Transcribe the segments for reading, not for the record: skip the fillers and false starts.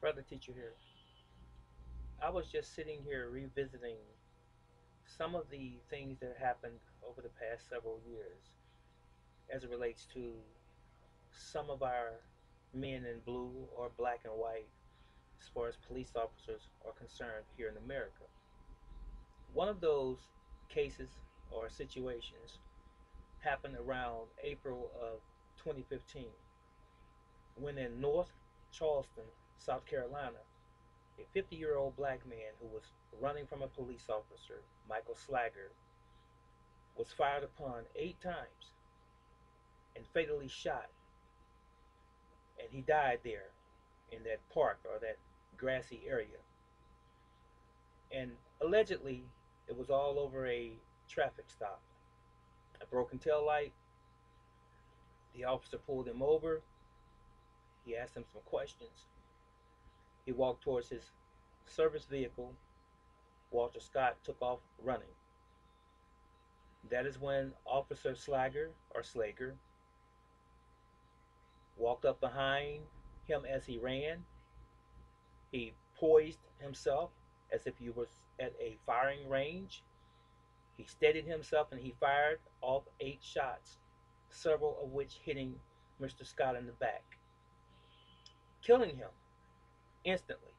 Brother teacher here. I was just sitting here revisiting some of the things that happened over the past several years as it relates to some of our men in blue or black and white as far as police officers are concerned here in America. One of those cases or situations happened around April of 2015 when in North Charleston, South Carolina, a 50-year-old black man who was running from a police officer, Michael Slager, was fired upon 8 times and fatally shot, and he died there in that park or that grassy area. And allegedly, it was all over a traffic stop. A broken tail light. The officer pulled him over. He asked him some questions. He walked towards his service vehicle. Walter Scott took off running. That is when Officer Slager walked up behind him as he ran. He poised himself as if he was at a firing range. He steadied himself and he fired off 8 shots, several of which hitting Mr. Scott in the back, killing him instantly.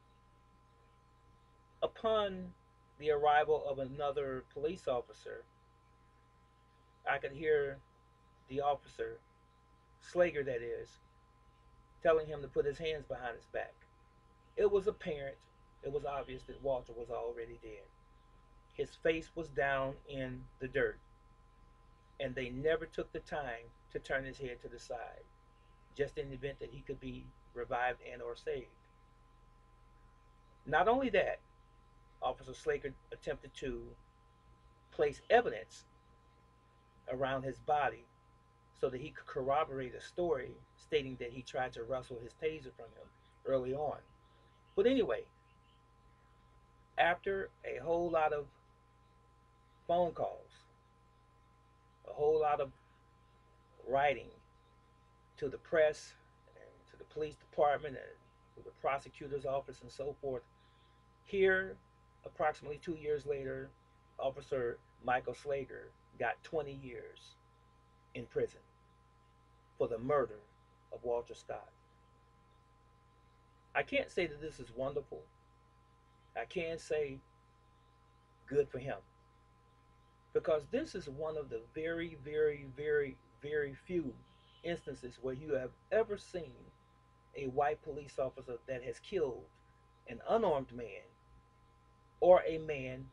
Upon the arrival of another police officer, I could hear the officer, Slager that is, telling him to put his hands behind his back. It was apparent, it was obvious that Walter was already dead. His face was down in the dirt, and they never took the time to turn his head to the side, just in the event that he could be revived and or saved. Not only that, Officer Slager attempted to place evidence around his body so that he could corroborate a story stating that he tried to wrestle his taser from him early on. But anyway, after a whole lot of phone calls, a whole lot of writing to the press and to the police department and to the prosecutor's office and so forth, here, approximately 2 years later, Officer Michael Slager got 20 years in prison for the murder of Walter Scott. I can't say that this is wonderful. I can say good for him because this is one of the very, very, very, very few instances where you have ever seen a white police officer that has killed an unarmed man or a man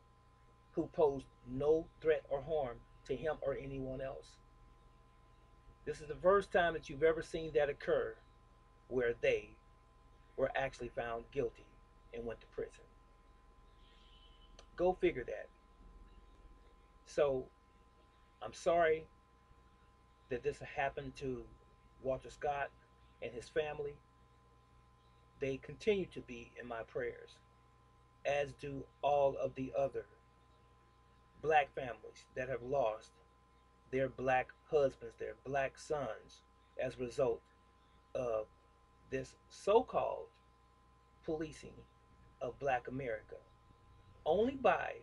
who posed no threat or harm to him or anyone else. This is the first time that you've ever seen that occur where they were actually found guilty and went to prison. Go figure that. So I'm sorry that this happened to Walter Scott and his family. They continue to be in my prayers, as do all of the other black families that have lost their black husbands, their black sons, as a result of this so called policing of black America, only by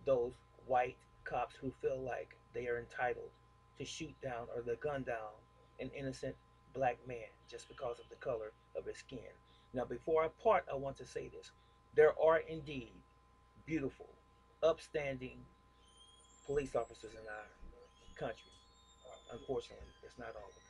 those white cops who feel like they are entitled to shoot down or to gun down an innocent black man just because of the color of his skin. Now, before I part, I want to say this. There are indeed beautiful, upstanding police officers in our country. Unfortunately, it's not all of them.